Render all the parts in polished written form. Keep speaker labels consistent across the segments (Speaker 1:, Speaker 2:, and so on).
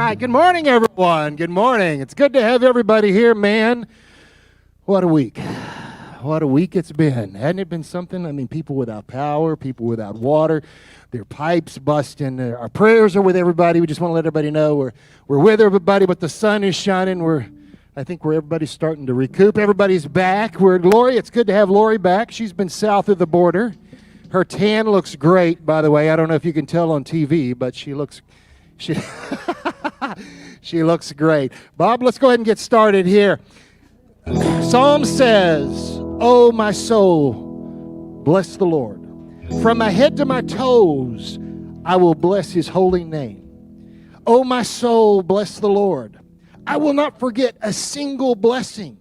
Speaker 1: right, good morning, everyone. Good morning. It's good to have everybody here, man. What a week. What a week it's been. Hadn't it been something? I mean, people without power, people without water, their pipes busting. Our prayers are with everybody. We just want to let everybody know we're with everybody, but the sun is shining. I think everybody's starting to recoup. Everybody's back. Lori, it's good to have Lori back. She's been south of the border. Her tan looks great, by the way. I don't know if you can tell on TV, but she looks great. Bob, let's go ahead and get started here. Psalm says, "Oh, my soul, bless the Lord. From my head to my toes, I will bless his holy name. Oh, my soul, bless the Lord. I will not forget a single blessing.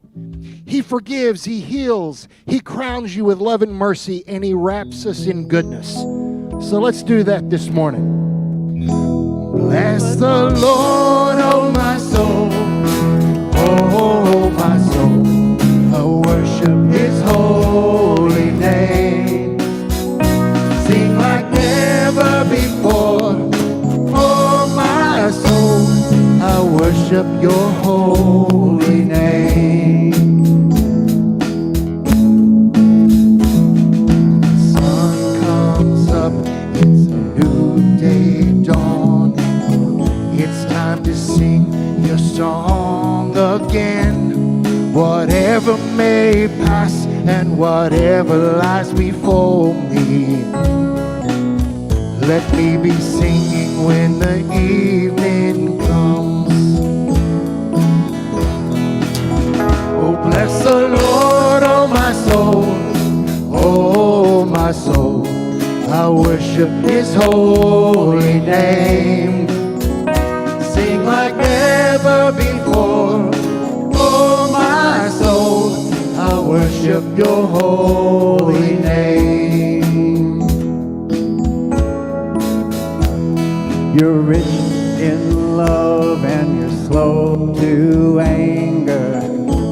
Speaker 1: He forgives, he heals, he crowns you with love and mercy, and he wraps us in goodness." So let's do that this morning. Bless the Lord, oh my soul, oh my soul, I worship his holy name. Sing like never before, oh my soul, I worship your holy name. The sun comes up, it's a new day dawn. It's time to sing your song again. Whatever may pass and whatever lies before me, let me be singing when the evening comes. Oh, bless the Lord, oh my soul, oh my soul, I worship his holy name. Sing like never before, oh my soul, I worship your holy name. You're rich in love and you're slow to anger.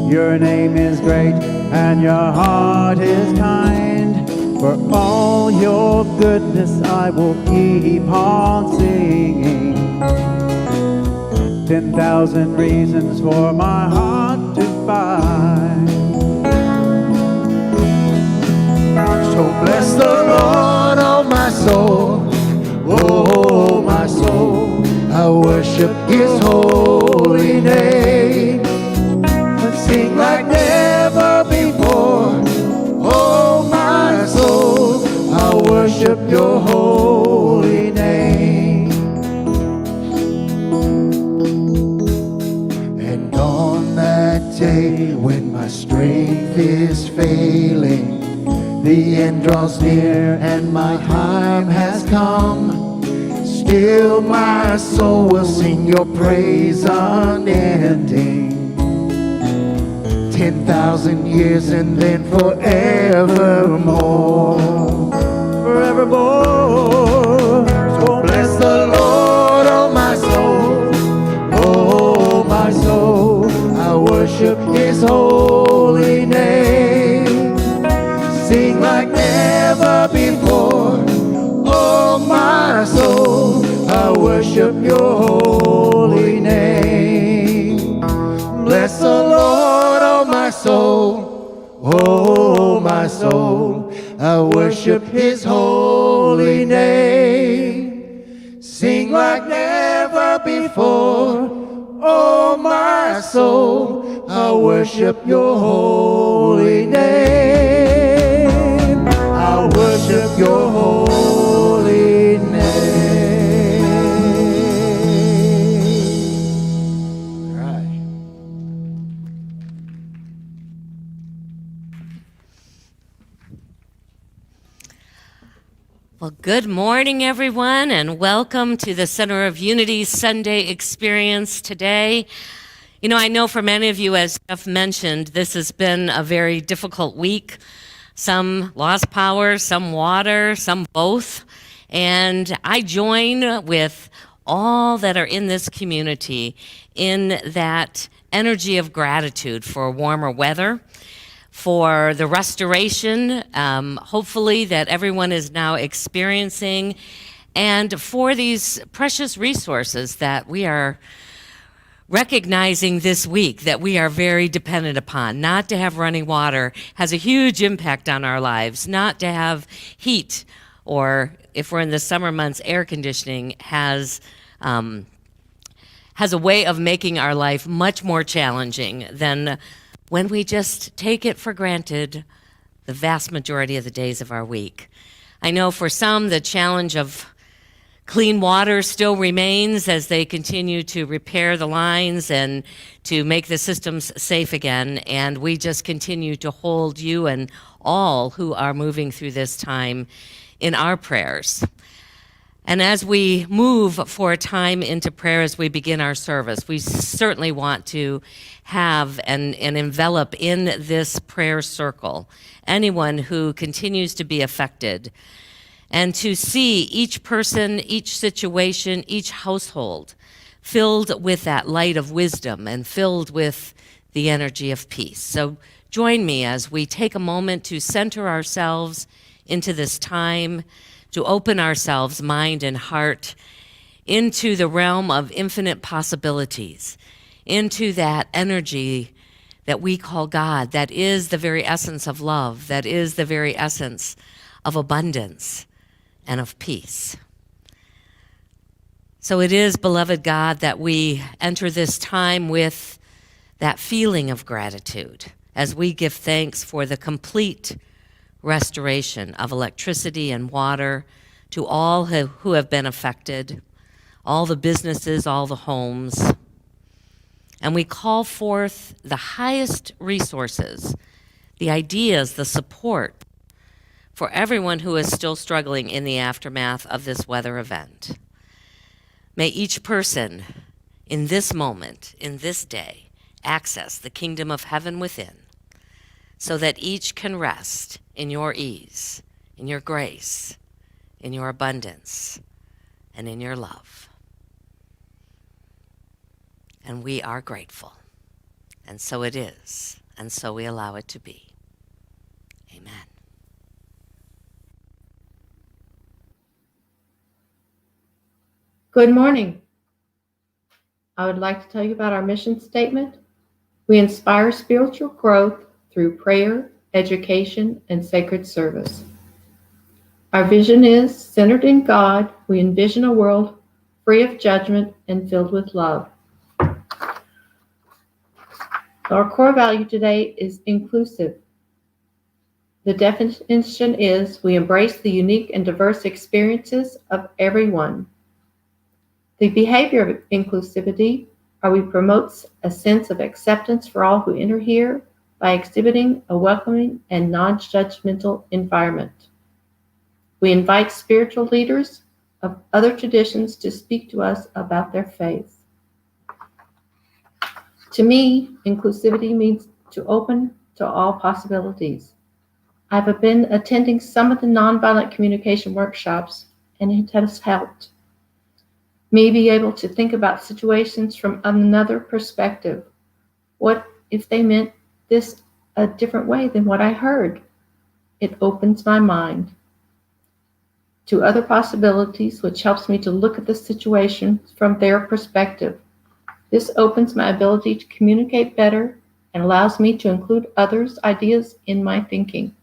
Speaker 1: Your name is great and your heart is kind. For all your goodness I will keep on singing. 10,000 reasons for my heart to find. So bless the Lord, oh my soul, oh my soul, I worship his holy name. And sing like never before, oh my soul, I worship your holy name. And on that day when my strength is failing, the end draws near and my time has come, still my soul will sing your praise unending. 10,000 years and then forevermore. Forevermore. So bless the Lord, oh my soul, oh my soul, I worship his holy name. Sing like never before, oh my soul, I worship your holy name. Bless the Lord, oh my soul, oh my soul, I worship his holy name. Sing like never before, oh my soul, I worship your holy name. I worship your holy name. All right.
Speaker 2: Well, good morning, everyone, and welcome to the Center of Unity Sunday experience today. You know, I know for many of you, as Jeff mentioned, this has been a very difficult week. Some lost power, some water, some both. And I join with all that are in this community in that energy of gratitude for warmer weather, for the restoration, hopefully, that everyone is now experiencing, and for these precious resources that we are recognizing this week that we are very dependent upon. Not to have running water has a huge impact on our lives. Not to have heat, or if we're in the summer months, air conditioning has a way of making our life much more challenging than when we just take it for granted the vast majority of the days of our week. I know for some, the challenge of clean water still remains as they continue to repair the lines and to make the systems safe again. And we just continue to hold you and all who are moving through this time in our prayers. And as we move for a time into prayer, as we begin our service, we certainly want to have and envelop in this prayer circle anyone who continues to be affected, and to see each person, each situation, each household filled with that light of wisdom and filled with the energy of peace. So join me as we take a moment to center ourselves into this time, to open ourselves, mind and heart, into the realm of infinite possibilities, into that energy that we call God, that is the very essence of love, that is the very essence of abundance and of peace. So it is, beloved God, that we enter this time with that feeling of gratitude as we give thanks for the complete restoration of electricity and water to all who have been affected, all the businesses, all the homes. And we call forth the highest resources, the ideas, the support for everyone who is still struggling in the aftermath of this weather event. May each person in this moment, in this day, access the kingdom of heaven within, so that each can rest in your ease, in your grace, in your abundance, and in your love. And we are grateful. And so it is, and so we allow it to be. Amen.
Speaker 3: Good morning. I would like to tell you about our mission statement. We inspire spiritual growth through prayer, education, and sacred service. Our vision is centered in God. We envision a world free of judgment and filled with love. Our core value today is inclusive. The definition is we embrace the unique and diverse experiences of everyone. The behavior of inclusivity we promote a sense of acceptance for all who enter here by exhibiting a welcoming and non-judgmental environment. We invite spiritual leaders of other traditions to speak to us about their faith. To me, inclusivity means to open to all possibilities. I've been attending some of the nonviolent communication workshops, and it has helped me be able to think about situations from another perspective. What if they meant this a different way than what I heard? It opens my mind to other possibilities, which helps me to look at the situation from their perspective. This opens my ability to communicate better and allows me to include others' ideas in my thinking.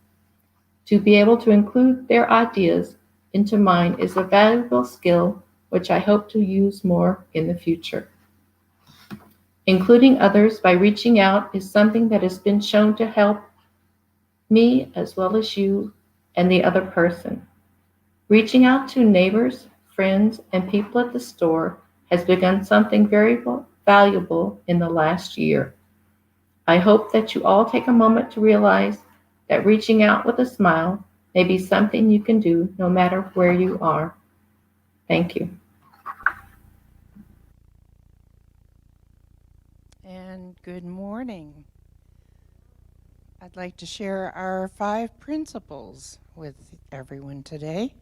Speaker 3: To be able to include their ideas into mine is a valuable skill which I hope to use more in the future. Including others by reaching out is something that has been shown to help me as well as you and the other person. Reaching out to neighbors, friends, and people at the store has begun something very valuable in the last year. I hope that you all take a moment to realize that reaching out with a smile may be something you can do no matter where you are. Thank you.
Speaker 4: And good morning. I'd like to share our 5 principles with everyone today.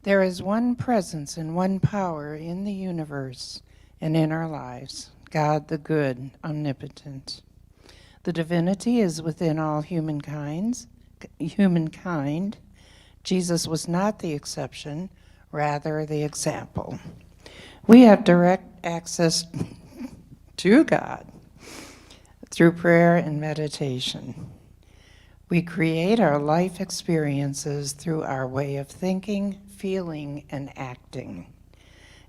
Speaker 4: There is one presence and one power in the universe and in our lives, God the good, omnipotent. The divinity is within all humankind. Jesus was not the exception rather the example. We have direct access to God through prayer and meditation. We create our life experiences through our way of thinking, feeling, and acting.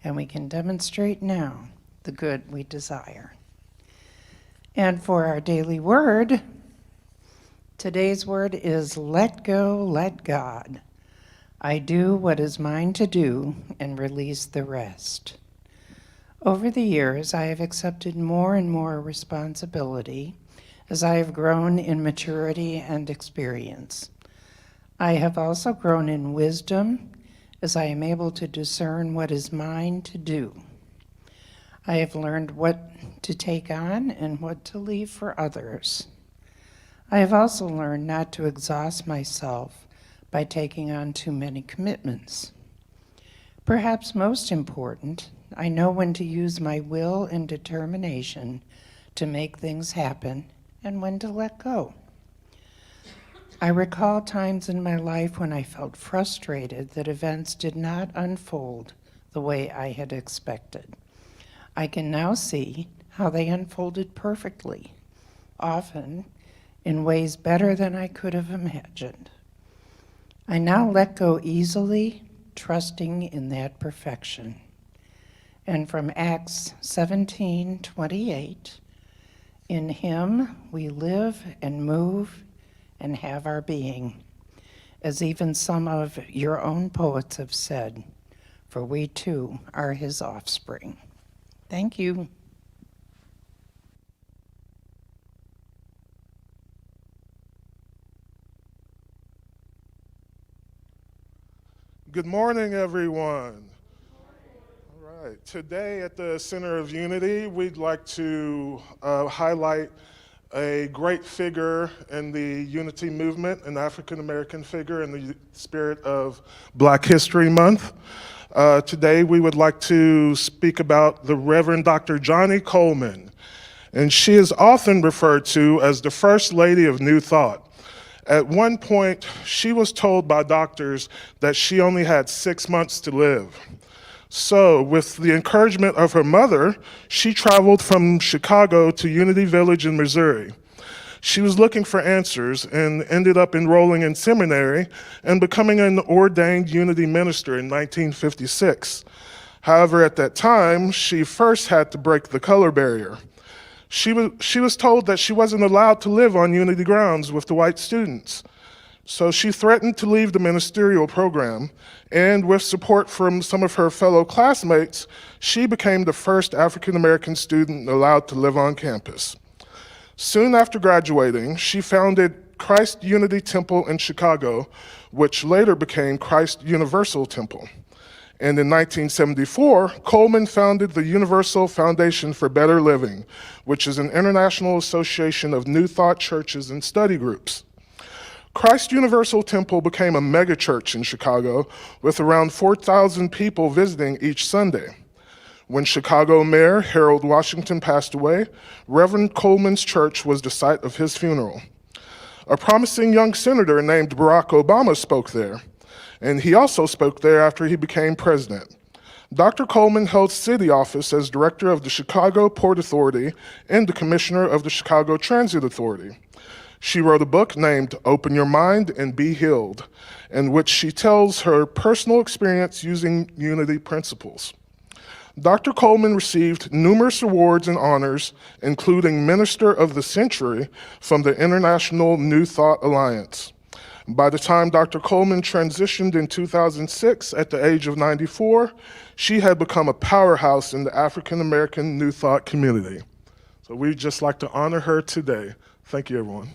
Speaker 4: And we can demonstrate now the good we desire. And for our daily word, today's word is let go, let God. I do what is mine to do and release the rest. Over the years, I have accepted more and more responsibility as I have grown in maturity and experience. I have also grown in wisdom as I am able to discern what is mine to do. I have learned what to take on and what to leave for others. I have also learned not to exhaust myself by taking on too many commitments. Perhaps most important, I know when to use my will and determination to make things happen and when to let go. I recall times in my life when I felt frustrated that events did not unfold the way I had expected. I can now see how they unfolded perfectly, often in ways better than I could have imagined. I now let go easily, trusting in that perfection. And from Acts 17:28, in him we live and move and have our being, as even some of your own poets have said, for we too are his offspring. Thank you.
Speaker 5: Good morning, everyone. All right. Today at the Center of Unity, we'd like to highlight a great figure in the Unity movement, an African American figure in the spirit of Black History Month. Today, we would like to speak about the Reverend Dr. Johnny Coleman, and she is often referred to as the First Lady of New Thought. At one point, she was told by doctors that she only had 6 months to live. So, with the encouragement of her mother, she traveled from Chicago to Unity Village in Missouri. She was looking for answers and ended up enrolling in seminary and becoming an ordained Unity minister in 1956. However, at that time, she first had to break the color barrier. She was told that she wasn't allowed to live on Unity grounds with the white students. So she threatened to leave the ministerial program, and with support from some of her fellow classmates, she became the first African American student allowed to live on campus. Soon after graduating, she founded Christ Unity Temple in Chicago, which later became Christ Universal Temple. And in 1974, Coleman founded the Universal Foundation for Better Living, which is an international association of New Thought churches and study groups. Christ Universal Temple became a megachurch in Chicago with around 4,000 people visiting each Sunday. When Chicago Mayor Harold Washington passed away, Reverend Coleman's church was the site of his funeral. A promising young senator named Barack Obama spoke there, and he also spoke there after he became president. Dr. Coleman held city office as director of the Chicago Port Authority and the commissioner of the Chicago Transit Authority. She wrote a book named Open Your Mind and Be Healed, in which she tells her personal experience using Unity principles. Dr. Coleman received numerous awards and honors, including Minister of the Century from the International New Thought Alliance. By the time Dr. Coleman transitioned in 2006 at the age of 94, she had become a powerhouse in the African American New Thought community. So we'd just like to honor her today. Thank you, everyone.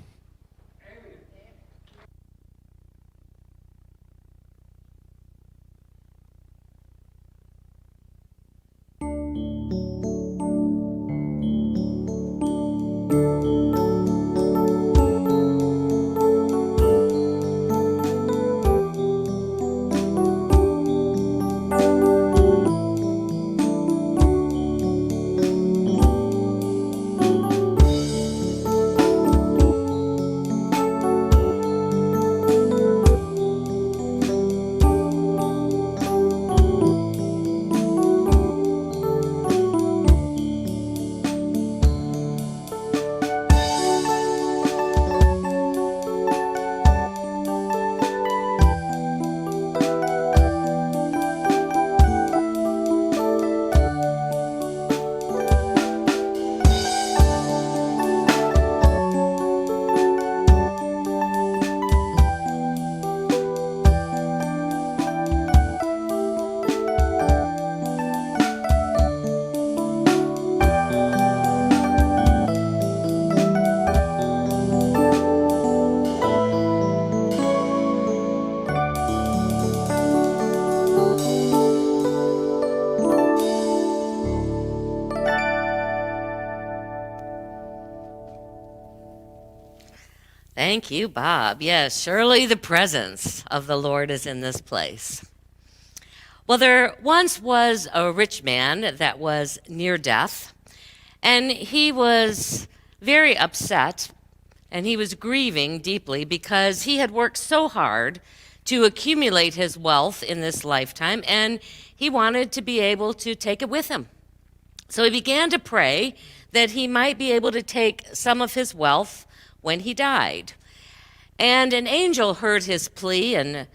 Speaker 2: Thank you, Bob. Yes, surely the presence of the Lord is in this place. Well, there once was a rich man that was near death, and he was very upset, and he was grieving deeply because he had worked so hard to accumulate his wealth in this lifetime, and he wanted to be able to take it with him. So he began to pray that he might be able to take some of his wealth when he died. And an angel heard his plea and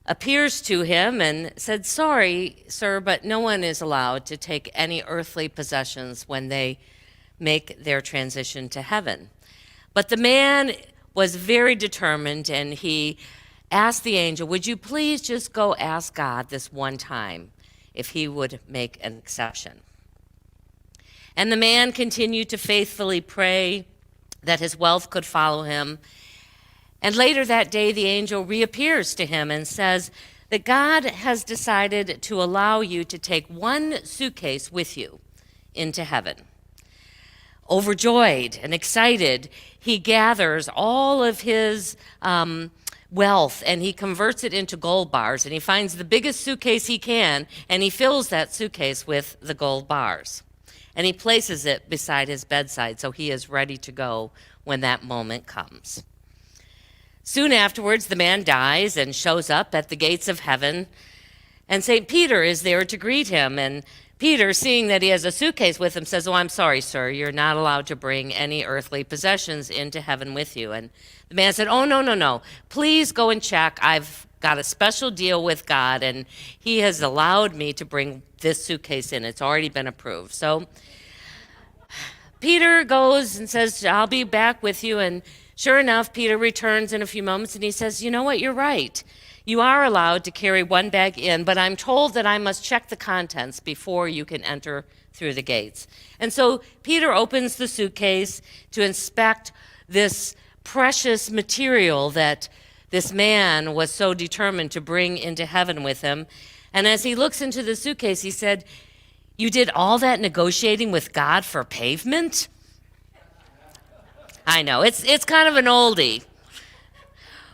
Speaker 2: appears to him and said, "Sorry, sir, but no one is allowed to take any earthly possessions when they make their transition to heaven." But the man was very determined, and he asked the angel, "Would you please just go ask God this one time if he would make an exception?" And the man continued to faithfully pray that his wealth could follow him. And later that day, the angel reappears to him and says that God has decided to allow you to take one suitcase with you into heaven. Overjoyed and excited, he gathers all of his wealth and he converts it into gold bars, and he finds the biggest suitcase he can, and he fills that suitcase with the gold bars. And he places it beside his bedside so he is ready to go when that moment comes. Soon afterwards, the man dies and shows up at the gates of heaven, and St. Peter is there to greet him. And Peter, seeing that he has a suitcase with him, says, "Oh, I'm sorry, sir, you're not allowed to bring any earthly possessions into heaven with you." And the man said, "Oh, no. Please go and check. I've got a special deal with God, and he has allowed me to bring this suitcase in. It's already been approved." So Peter goes and says, "I'll be back with you." And sure enough, Peter returns in a few moments, and he says, "You know what? You're right. You are allowed to carry one bag in, but I'm told that I must check the contents before you can enter through the gates." And so Peter opens the suitcase to inspect this precious material that this man was so determined to bring into heaven with him. And as he looks into the suitcase, he said, "You did all that negotiating with God for pavement?" I know, it's kind of an oldie,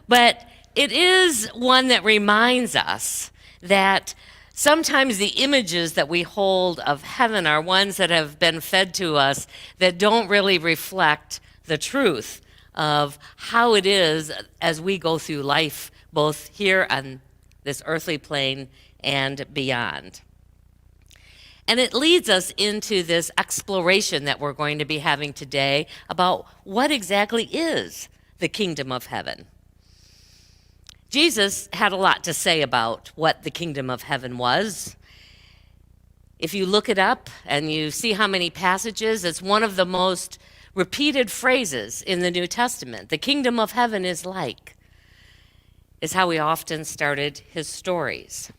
Speaker 2: but it is one that reminds us that sometimes the images that we hold of heaven are ones that have been fed to us that don't really reflect the truth of how it is as we go through life, both here on this earthly plane and beyond. And it leads us into this exploration that we're going to be having today about what exactly is the kingdom of heaven. Jesus had a lot to say about what the kingdom of heaven was. If you look it up and you see how many passages, it's one of the most repeated phrases in the New Testament. The kingdom of heaven is how he often started his stories.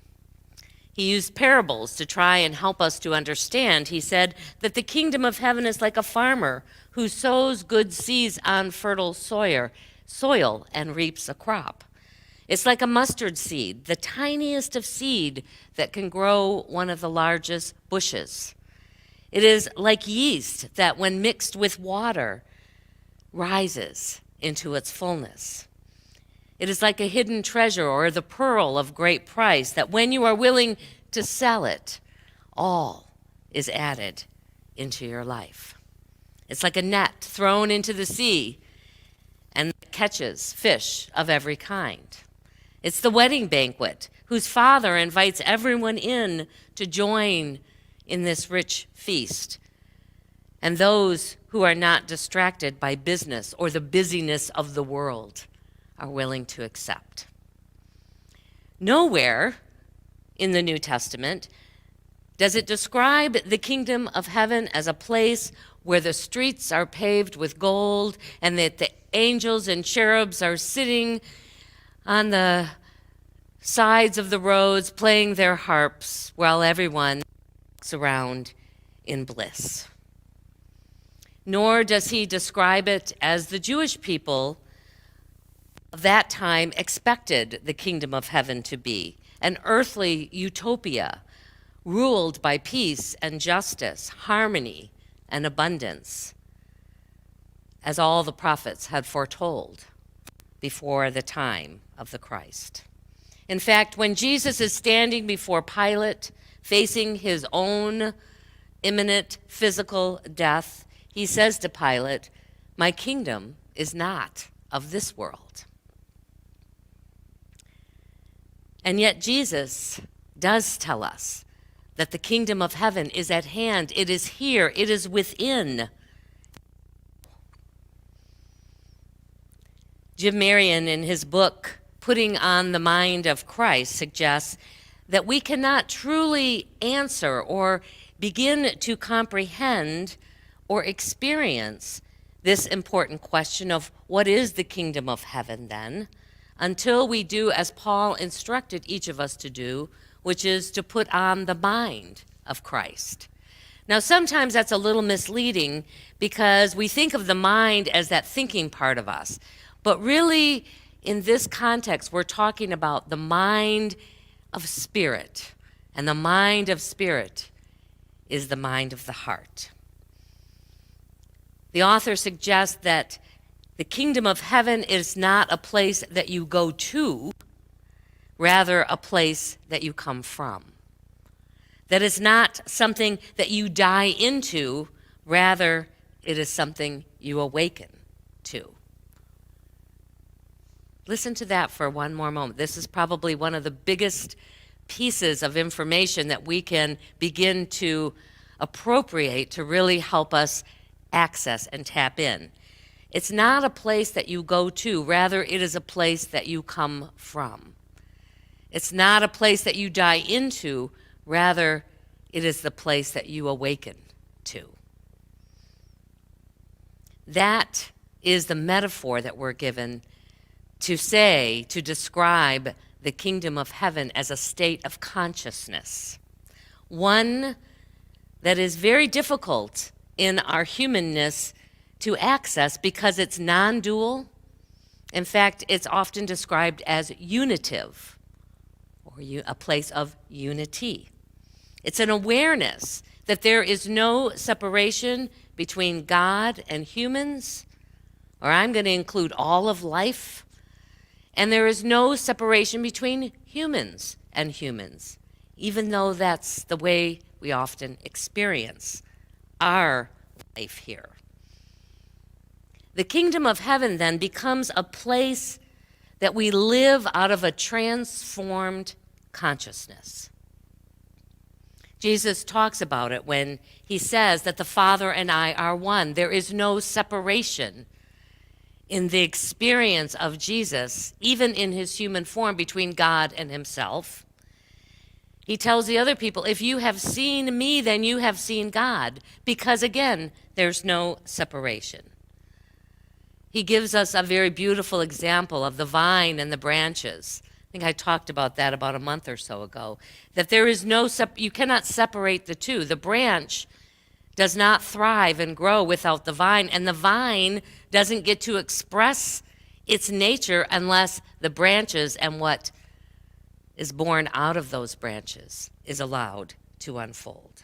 Speaker 2: He used parables to try and help us to understand. He said that the kingdom of heaven is like a farmer who sows good seeds on fertile soil and reaps a crop. It's like a mustard seed, the tiniest of seed that can grow one of the largest bushes. It is like yeast that when mixed with water rises into its fullness. It is like a hidden treasure or the pearl of great price that when you are willing to sell it, all is added into your life. It's like a net thrown into the sea and catches fish of every kind. It's the wedding banquet whose father invites everyone in to join in this rich feast. And those who are not distracted by business or the busyness of the world are willing to accept. Nowhere in the New Testament does it describe the kingdom of heaven as a place where the streets are paved with gold and that the angels and cherubs are sitting on the sides of the roads playing their harps while everyone walks around in bliss. Nor does he describe it as the Jewish people of that time expected the kingdom of heaven to be, an earthly utopia ruled by peace and justice, harmony and abundance, as all the prophets had foretold. before the time of the Christ. In fact, when Jesus is standing before Pilate, facing his own imminent physical death, he says to Pilate, "My kingdom is not of this world." And yet Jesus does tell us that the kingdom of heaven is at hand. It is here. It is within. Jim Marion, in his book, Putting on the Mind of Christ, suggests that we cannot truly answer or begin to comprehend or experience this important question of what is the kingdom of heaven then, until we do as Paul instructed each of us to do, which is to put on the mind of Christ. Now, sometimes that's a little misleading because we think of the mind as that thinking part of us. But really, in this context, we're talking about the mind of spirit. And the mind of spirit is the mind of the heart. The author suggests that the kingdom of heaven is not a place that you go to, rather a place that you come from. That is not something that you die into, rather it is something you awaken to. Listen to that for one more moment. This is probably one of the biggest pieces of information that we can begin to appropriate to really help us access and tap in. It's not a place that you go to, rather it is a place that you come from. It's not a place that you die into, rather it is the place that you awaken to. That is the metaphor that we're given to describe the kingdom of heaven as a state of consciousness, one that is very difficult in our humanness to access because it's non-dual. In fact, it's often described as unitive, or a place of unity. It's an awareness that there is no separation between God and humans, or I'm going to include all of life, and there is no separation between humans and humans, even though that's the way we often experience our life here. The kingdom of heaven then becomes a place that we live out of a transformed consciousness. Jesus talks about it when he says that the Father and I are one. There is no separation in the experience of Jesus, even in his human form, between God and himself. He tells the other people, if you have seen me, then you have seen God, because again, there's no separation. He gives us a very beautiful example of the vine and the branches. I think I talked about that about a month or so ago, that there is you cannot separate the two. The branch does not thrive and grow without the vine, and the vine doesn't get to express its nature unless the branches and what is born out of those branches is allowed to unfold.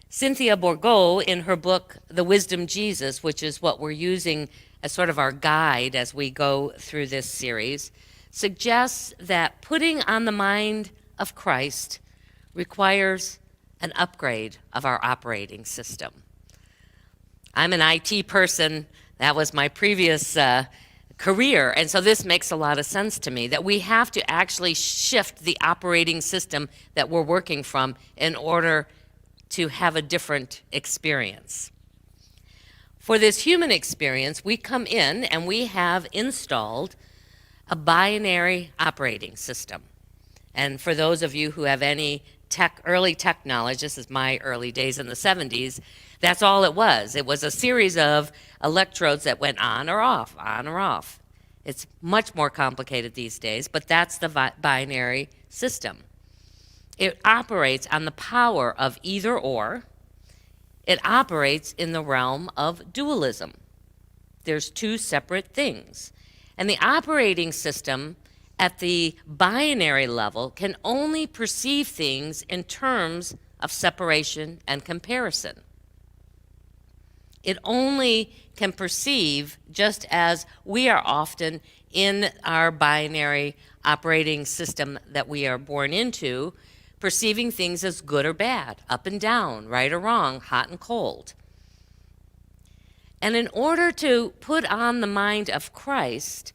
Speaker 2: Cynthia Bourgeau, in her book, The Wisdom Jesus, which is what we're using as sort of our guide as we go through this series, suggests that putting on the mind of Christ requires an upgrade of our operating system. I'm an IT person. That was my previous career, and so this makes a lot of sense to me, that we have to actually shift the operating system that we're working from in order to have a different experience. For this human experience, we come in and we have installed a binary operating system. And for those of you who have any early tech knowledge, this is my early days in the 70s, that's all it was. It was a series of electrodes that went on or off, on or off. It's much more complicated these days, but that's the binary system. It operates on the power of either or. It operates in the realm of dualism. There's two separate things. And the operating system at the binary level can only perceive things in terms of separation and comparison. It only can perceive just as we are often in our binary operating system that we are born into, perceiving things as good or bad, up and down, right or wrong, hot and cold. And in order to put on the mind of Christ,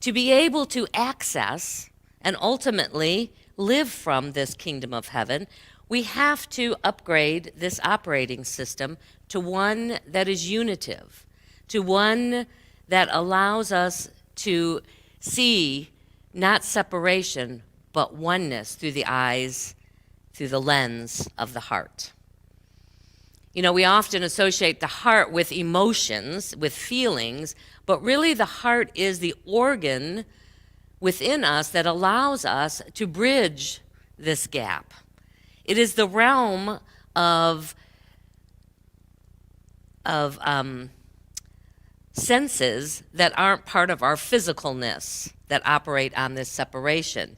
Speaker 2: to be able to access and ultimately live from this kingdom of heaven, we have to upgrade this operating system to one that is unitive, to one that allows us to see not separation, but oneness through the eyes, through the lens of the heart. You know, we often associate the heart with emotions, with feelings, but really the heart is the organ within us that allows us to bridge this gap. It is the realm of senses that aren't part of our physicalness that operate on this separation.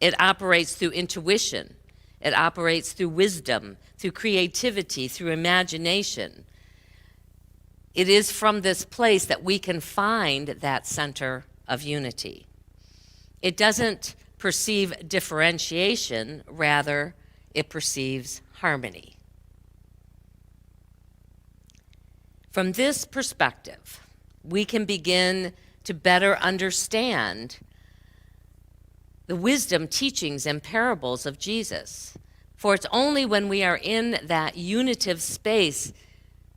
Speaker 2: It operates through intuition. It operates through wisdom, through creativity, through imagination. It is from this place that we can find that center of unity. It doesn't perceive differentiation, rather, it perceives harmony. From this perspective, we can begin to better understand the wisdom, teachings, and parables of Jesus. For it's only when we are in that unitive space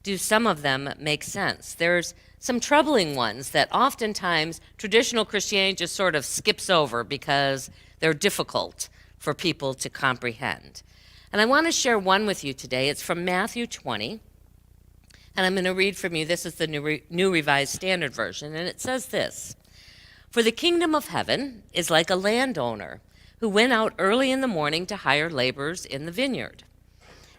Speaker 2: do some of them make sense. There's some troubling ones that oftentimes traditional Christianity just sort of skips over because they're difficult for people to comprehend. And I want to share one with you today. It's from Matthew 20. And I'm going to read from you. This is the New Revised Standard Version. And it says this: "For the kingdom of heaven is like a landowner who went out early in the morning to hire laborers in the vineyard.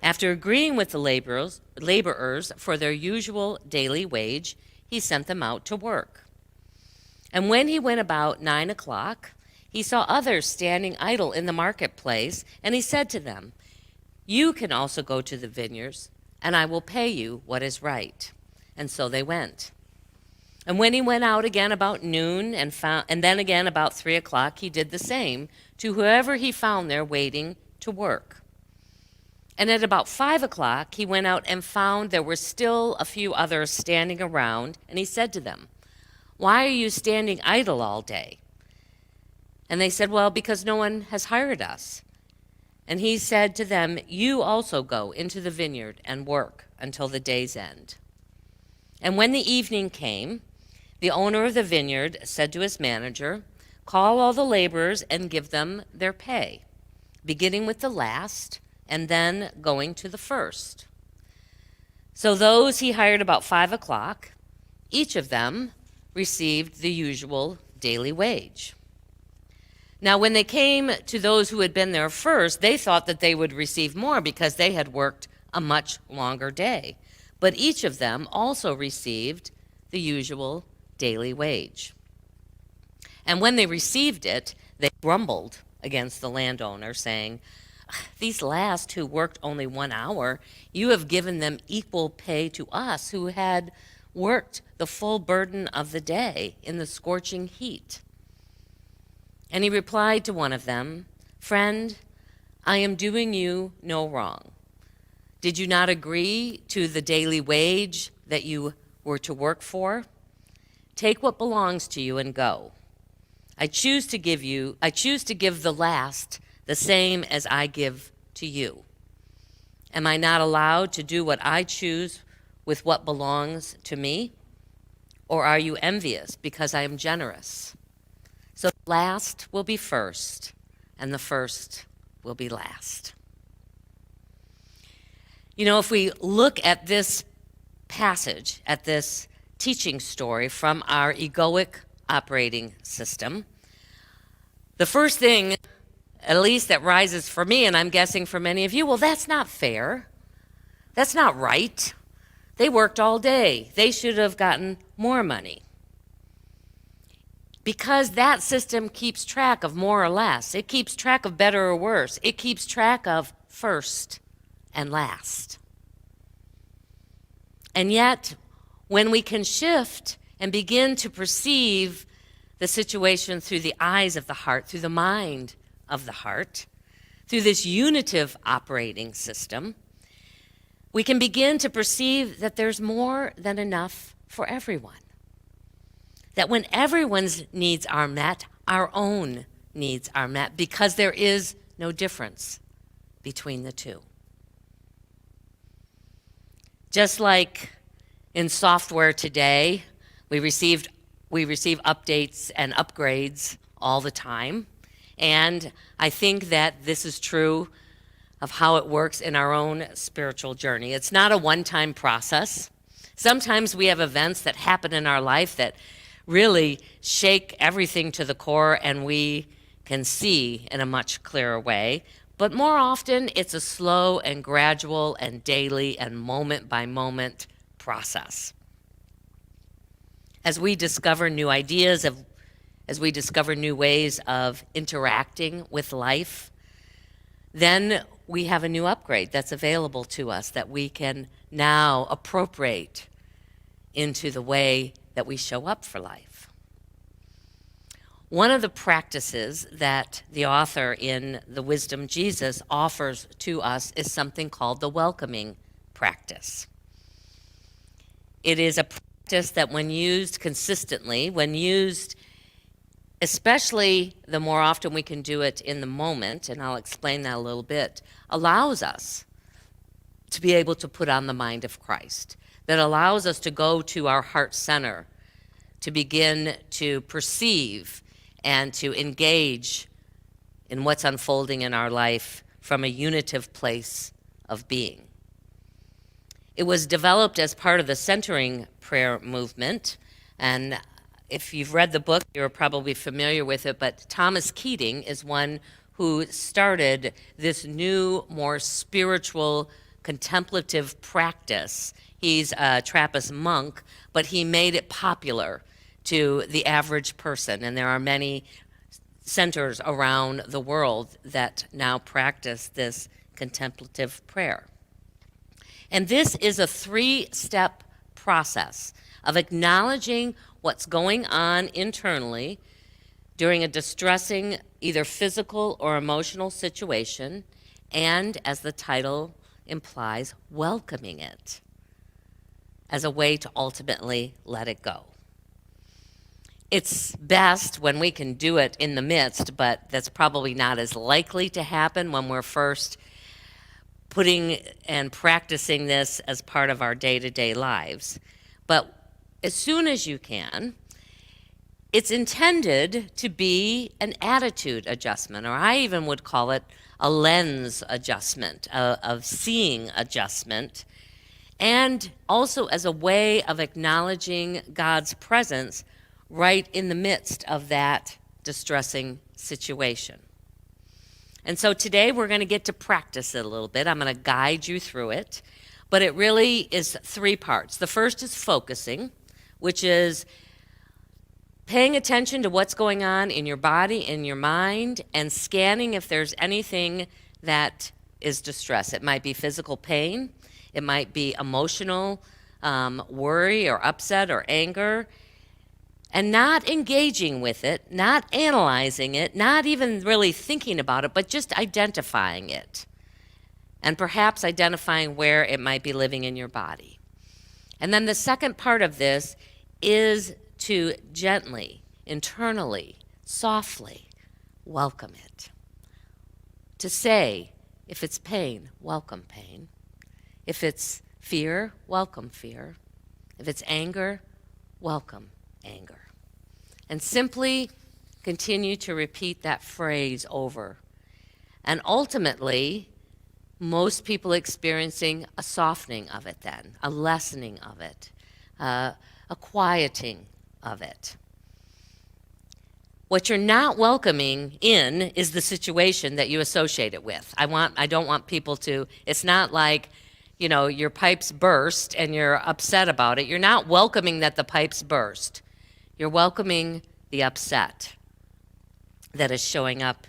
Speaker 2: After agreeing with the laborers for their usual daily wage, he sent them out to work. And when he went about 9 o'clock, he saw others standing idle in the marketplace, and he said to them, 'You can also go to the vineyards, and I will pay you what is right.' And so they went. And when he went out again about noon and then again about 3 o'clock, he did the same to whoever he found there waiting to work. And at about 5 o'clock, he went out and found there were still a few others standing around, and he said to them, 'Why are you standing idle all day?' And they said, 'Well, because no one has hired us.' And he said to them, 'You also go into the vineyard and work until the day's end.' And when the evening came, the owner of the vineyard said to his manager, 'Call all the laborers and give them their pay, beginning with the last and then going to the first.' So those he hired about 5 o'clock, each of them received the usual daily wage. Now when they came to those who had been there first, they thought that they would receive more because they had worked a much longer day. But each of them also received the usual daily wage. And when they received it, they grumbled against the landowner, saying, 'These last who worked only 1 hour, you have given them equal pay to us who had worked the full burden of the day in the scorching heat.' And he replied to one of them, 'Friend, I am doing you no wrong. Did you not agree to the daily wage that you were to work for? Take what belongs to you and go. I choose to give the last the same as I give to you. Am I not allowed to do what I choose with what belongs to me? Or are you envious because I am generous? So the last will be first, and the first will be last.'" You know, if we look at this passage, at this teaching story from our egoic operating system, the first thing, at least that rises for me, and I'm guessing for many of you, well, that's not fair. That's not right. They worked all day. They should have gotten more money. Because that system keeps track of more or less. It keeps track of better or worse. It keeps track of first and last. And yet, when we can shift and begin to perceive the situation through the eyes of the heart, through the mind of the heart, through this unitive operating system, we can begin to perceive that there's more than enough for everyone. That when everyone's needs are met, our own needs are met, because there is no difference between the two. Just like in software today, we receive updates and upgrades all the time. And I think that this is true of how it works in our own spiritual journey. It's not a one-time process. Sometimes we have events that happen in our life that really shake everything to the core, and we can see in a much clearer way. But more often, it's a slow and gradual and daily and moment-by-moment process. As we discover new ideas, as we discover new ways of interacting with life, then we have a new upgrade that's available to us that we can now appropriate into the way that we show up for life. One of the practices that the author in The Wisdom Jesus offers to us is something called the welcoming practice. It is a practice that when used consistently, when used especially the more often we can do it in the moment, and I'll explain that a little bit, allows us to be able to put on the mind of Christ, that allows us to go to our heart center, to begin to perceive and to engage in what's unfolding in our life from a unitive place of being. It was developed as part of the centering prayer movement, and if you've read the book, you're probably familiar with it, but Thomas Keating is one who started this new, more spiritual, contemplative practice. He's a Trappist monk, but he made it popular to the average person, and there are many centers around the world that now practice this contemplative prayer. And this is a 3-step process of acknowledging what's going on internally during a distressing, either physical or emotional situation, and, as the title implies, welcoming it as a way to ultimately let it go. It's best when we can do it in the midst, but that's probably not as likely to happen when we're first putting and practicing this as part of our day-to-day lives. But as soon as you can, it's intended to be an attitude adjustment, or I even would call it a lens adjustment, of seeing adjustment, and also as a way of acknowledging God's presence right in the midst of that distressing situation. And so today we're going to get to practice it a little bit. I'm going to guide you through it, but it really is 3 parts. The first is focusing, which is paying attention to what's going on in your body, in your mind, and scanning if there's anything that is distress. It might be physical pain. It might be emotional worry or upset or anger. And not engaging with it, not analyzing it, not even really thinking about it, but just identifying it. And perhaps identifying where it might be living in your body. And then the second part of this is to gently, internally, softly welcome it. To say, if it's pain, welcome pain. If it's fear, welcome fear. If it's anger, welcome anger. And simply continue to repeat that phrase over. And ultimately, most people experiencing a softening of it then, a lessening of it, a quieting of it. What you're not welcoming in is the situation that you associate it with. I don't want people to, it's not like, your pipes burst and you're upset about it. You're not welcoming that the pipes burst. You're welcoming the upset that is showing up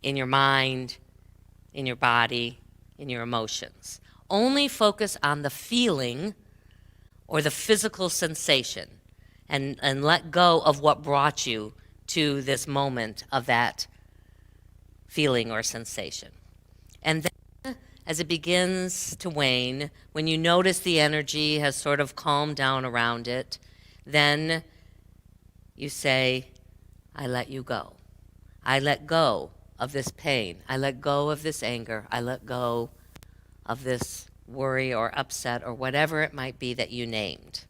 Speaker 2: in your mind, in your body, in your emotions. Only focus on the feeling or the physical sensation, and let go of what brought you to this moment of that feeling or sensation. And then as it begins to wane, when you notice the energy has sort of calmed down around it, then you say, I let you go. I let go of this pain. I let go of this anger. I let go of this worry or upset or whatever it might be that you named.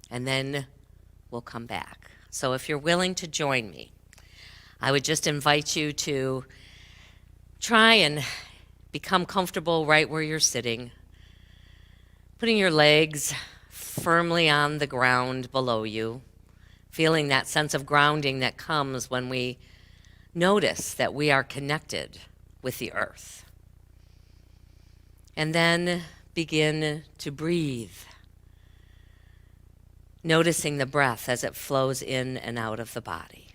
Speaker 2: And then we'll come back. So if you're willing to join me, I would just invite you to try and become comfortable right where you're sitting, putting your legs firmly on the ground below you, feeling that sense of grounding that comes when we notice that we are connected with the earth. And then begin to breathe, noticing the breath as it flows in and out of the body.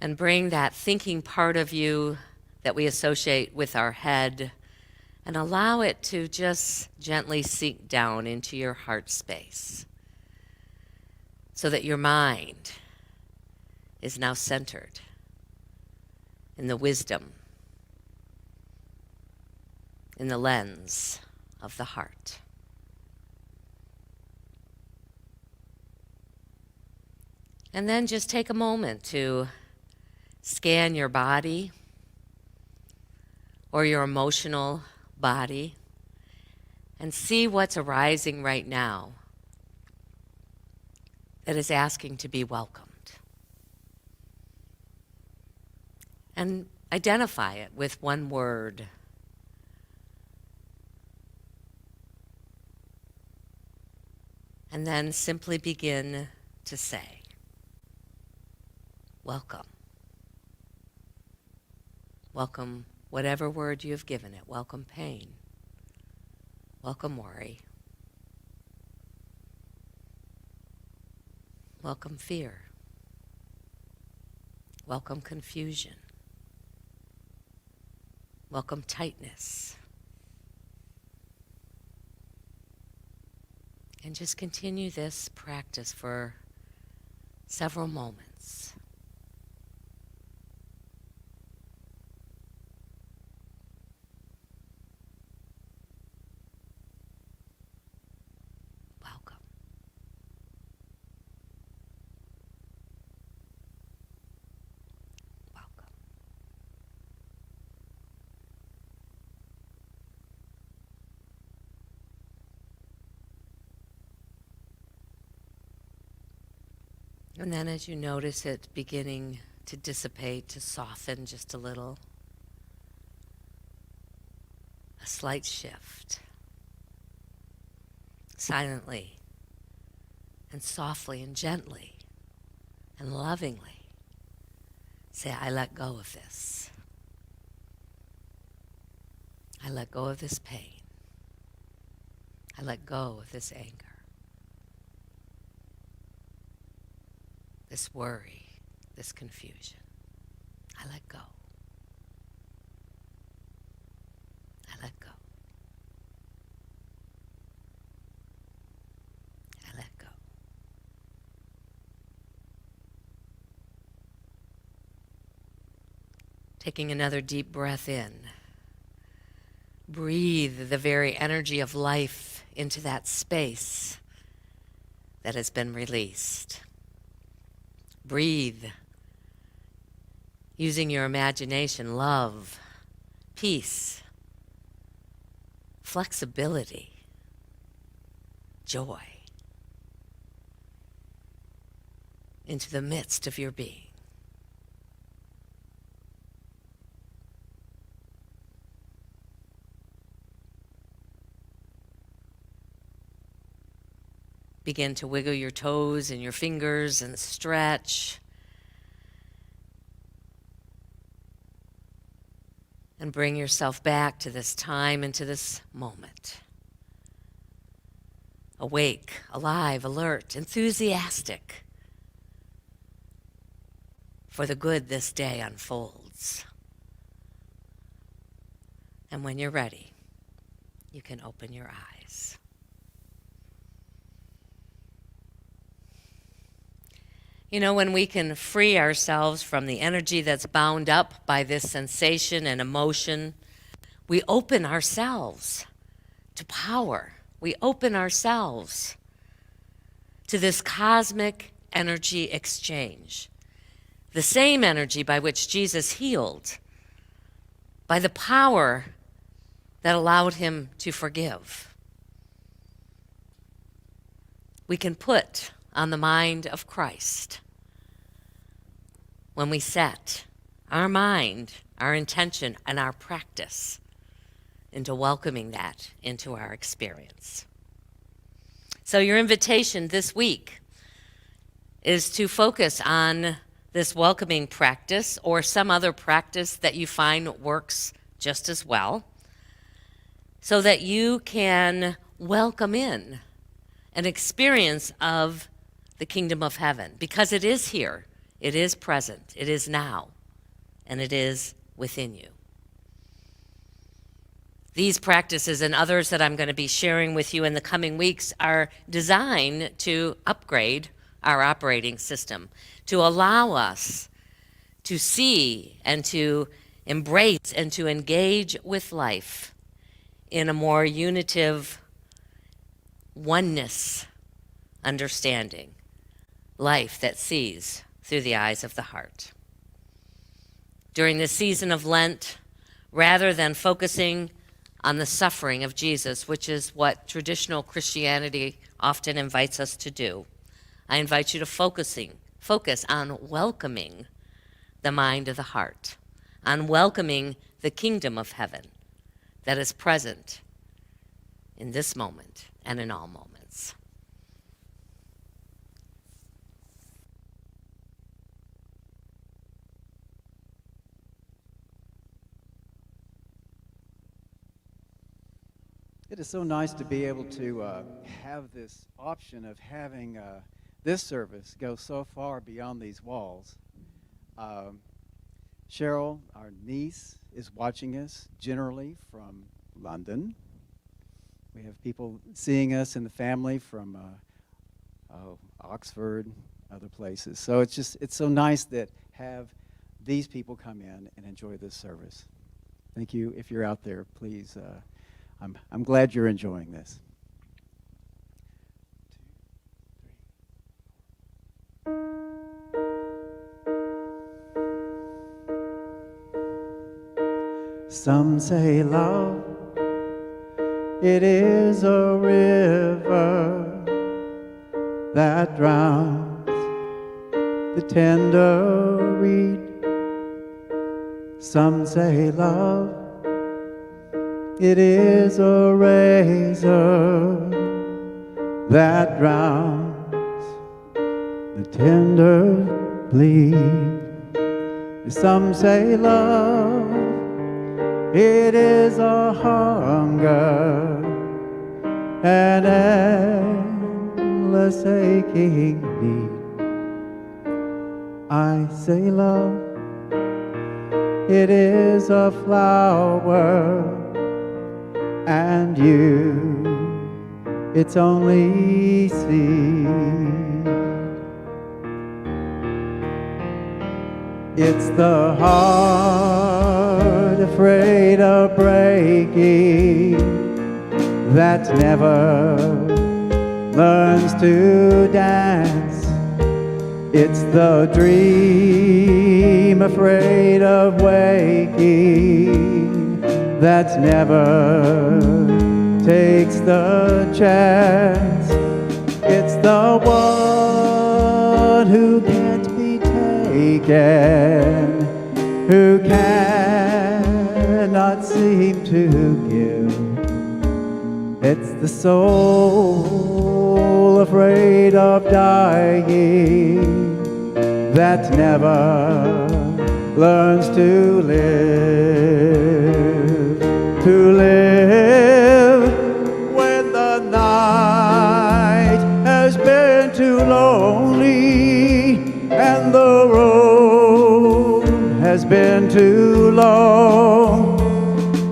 Speaker 2: And bring that thinking part of you that we associate with our head and allow it to just gently sink down into your heart space so that your mind is now centered in the wisdom, in the lens of the heart. And then just take a moment to scan your body or your emotional body and see what's arising right now that is asking to be welcomed. And identify it with one word. And then simply begin to say, welcome. Welcome whatever word you've given it. Welcome pain. Welcome worry. Welcome fear. Welcome confusion. Welcome tightness. And just continue this practice for several moments. Welcome. Welcome. And then as you notice it beginning to dissipate, to soften just a little, a slight shift, silently and softly and gently and lovingly say, I let go of this. I let go of this pain. I let go of this anger. This worry, this confusion. I let go. I let go. I let go. Taking another deep breath in. Breathe the very energy of life into that space that has been released. Breathe, using your imagination, love, peace, flexibility, joy into the midst of your being. Begin to wiggle your toes and your fingers and stretch. And bring yourself back to this time and to this moment. Awake, alive, alert, enthusiastic for the good this day unfolds. And when you're ready, you can open your eyes. You know, when we can free ourselves from the energy that's bound up by this sensation and emotion, we open ourselves to power. We open ourselves to this cosmic energy exchange. The same energy by which Jesus healed, by the power that allowed him to forgive. We can put on the mind of Christ when we set our mind, our intention, and our practice into welcoming that into our experience. So your invitation this week is to focus on this welcoming practice or some other practice that you find works just as well, so that you can welcome in an experience of the kingdom of heaven, because it is here, it is present, it is now, and it is within you. These practices and others that I'm going to be sharing with you in the coming weeks are designed to upgrade our operating system, to allow us to see and to embrace and to engage with life in a more unitive oneness understanding, life that sees through the eyes of the heart. During this season of Lent, rather than focusing on the suffering of Jesus, which is what traditional Christianity often invites us to do, I invite you to focus on welcoming the mind of the heart, on welcoming the kingdom of heaven that is present in this moment and in all moments.
Speaker 6: It is so nice to be able to have this option of having this service go so far beyond these walls. Cheryl, our niece, is watching us generally from London. We have people seeing us in the family from Oxford, other places. So it's so nice that have these people come in and enjoy this service. Thank you. If you're out there, please. I'm glad you're enjoying this. Some say love, it is a river that drowns the tender reed. Some say love, it is a razor that drowns the tender bleed. Some say love, it is a hunger, an endless aching need. I say love, it is a flower, and you, it's only seed. It's the heart afraid of breaking that never learns to dance. It's the dream afraid of waking that never takes the chance. It's the one who can't be taken, who cannot seem to give. It's the soul afraid of dying that never learns to live when the night has been too lonely and the road has been too long,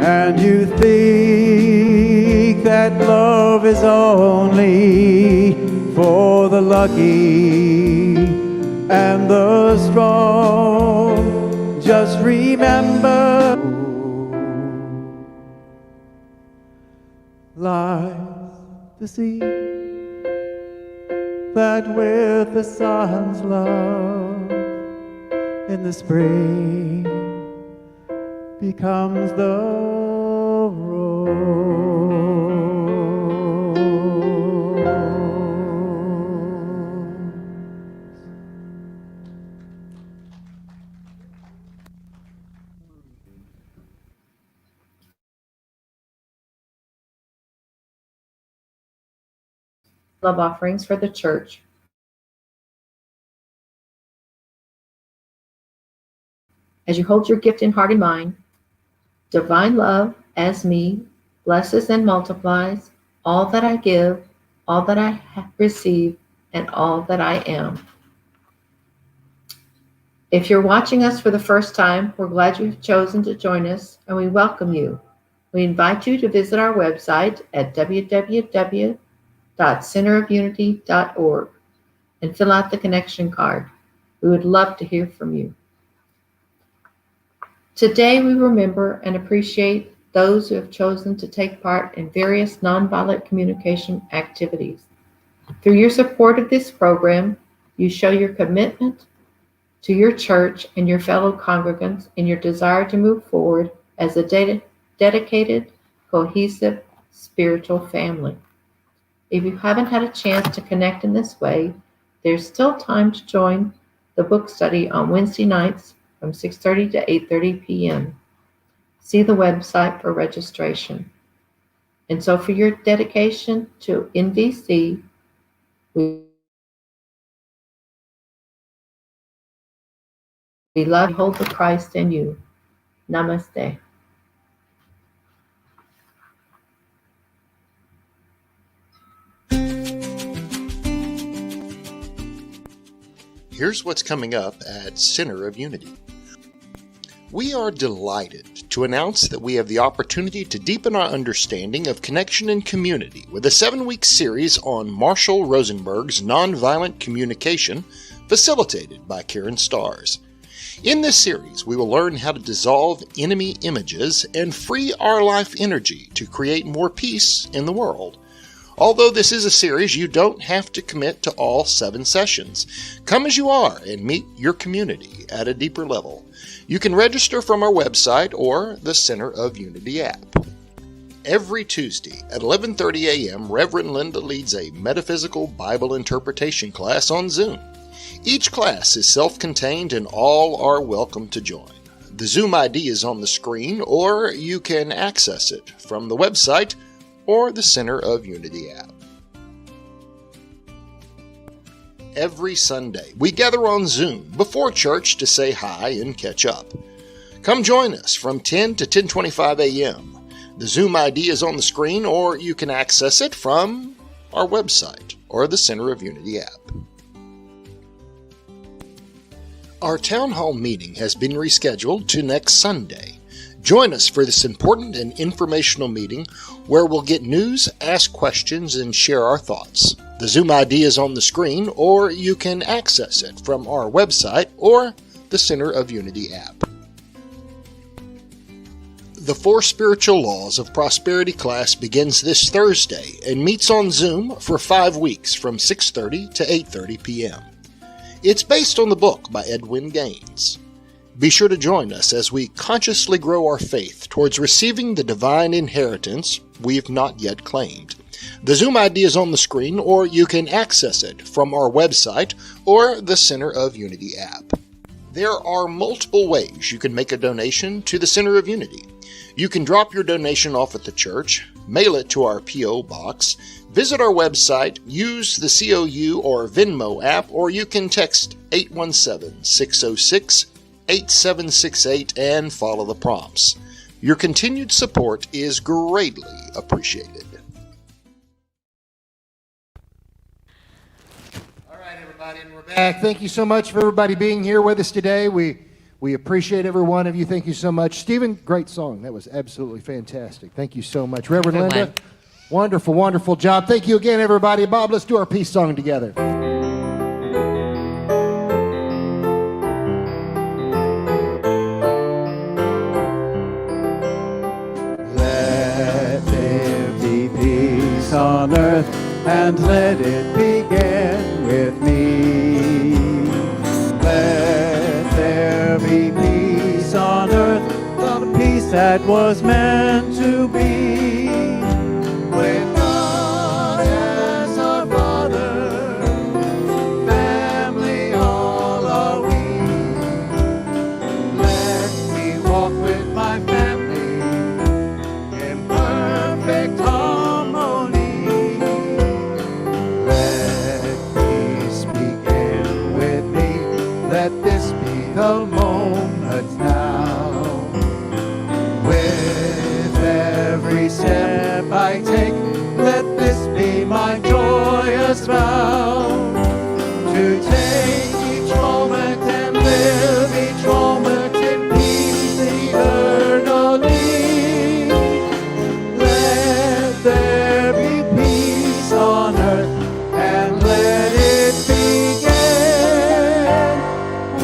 Speaker 6: and you think that love is only for the lucky and the strong. Just remember, lies the sea that with the sun's love in the spring becomes the rose.
Speaker 3: Love offerings for the church. As you hold your gift in heart and mind, divine love as me blesses and multiplies all that I give, all that I receive, and all that I am. If you're watching us for the first time, we're glad you've chosen to join us, and we welcome you. We invite you to visit our website at www.centerofunity.org and fill out the connection card. We would love to hear from you. Today, we remember and appreciate those who have chosen to take part in various nonviolent communication activities. Through your support of this program, you show your commitment to your church and your fellow congregants in your desire to move forward as a dedicated, cohesive, spiritual family. If you haven't had a chance to connect in this way, there's still time to join the book study on Wednesday nights from 6:30 to 8:30 p.m. See the website for registration. And so for your dedication to NVC, we love you, hold the Christ in you. Namaste.
Speaker 7: Here's what's coming up at Center of Unity. We are delighted to announce that we have the opportunity to deepen our understanding of connection and community with a 7-week series on Marshall Rosenberg's nonviolent communication, facilitated by Karen Stars. In this series, we will learn how to dissolve enemy images and free our life energy to create more peace in the world. Although this is a series, you don't have to commit to all 7 sessions. Come as you are and meet your community at a deeper level. You can register from our website or the Center of Unity app. Every Tuesday at 11:30 a.m., Reverend Linda leads a metaphysical Bible interpretation class on Zoom. Each class is self-contained and all are welcome to join. The Zoom ID is on the screen, or you can access it from the website or the Center of Unity app. Every Sunday, we gather on Zoom before church to say hi and catch up. Come join us from 10 to 10:25 a.m. The Zoom ID is on the screen, or you can access it from our website or the Center of Unity app. Our town hall meeting has been rescheduled to next Sunday. Join us for this important and informational meeting where we'll get news, ask questions, and share our thoughts. The Zoom ID is on the screen, or you can access it from our website or the Center of Unity app. The 4 Spiritual Laws of Prosperity class begins this Thursday and meets on Zoom for 5 weeks from 6:30 to 8:30 p.m. It's based on the book by Edwin Gaines. Be sure to join us as we consciously grow our faith towards receiving the divine inheritance we've not yet claimed. The Zoom ID is on the screen, or you can access it from our website or the Center of Unity app. There are multiple ways you can make a donation to the Center of Unity. You can drop your donation off at the church, mail it to our P.O. box, visit our website, use the COU or Venmo app, or you can text 817-606-8768 and follow the prompts. Your continued support is greatly appreciated.
Speaker 1: All right, everybody, and we're back. Thank you so much for everybody being here with us today. We We appreciate every one of you. Thank you so much. Stephen, great song. That was absolutely fantastic. Thank you so much. Reverend Linda, wonderful, wonderful job. Thank you again, everybody. Bob, let's do our peace song together.
Speaker 6: Let there be peace on earth, and let it begin with me. Let there be peace on earth, the peace that was meant to be. With God as our Father, family all are we. Let me walk with my family in perfect harmony. Let peace begin with me. Let this be the moment now. With every step I take, let this be my joyous vow. To take each moment and live each moment in peace eternally. Let there be peace on earth, and let it begin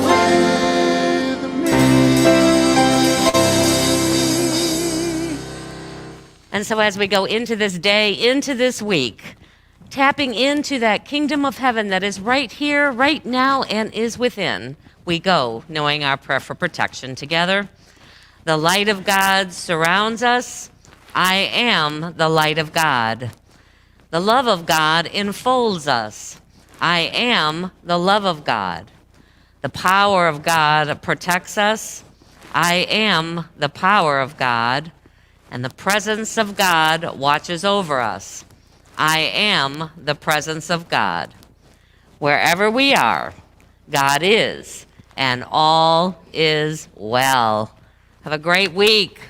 Speaker 6: with me.
Speaker 2: And so as we go into this day, into this week, tapping into that kingdom of heaven that is right here, right now, and is within, we go knowing our prayer for protection together. The light of God surrounds us. I am the light of God. The love of God enfolds us. I am the love of God. The power of God protects us. I am the power of God. And the presence of God watches over us. I am the presence of God. Wherever we are, God is, and all is well. Have a great week.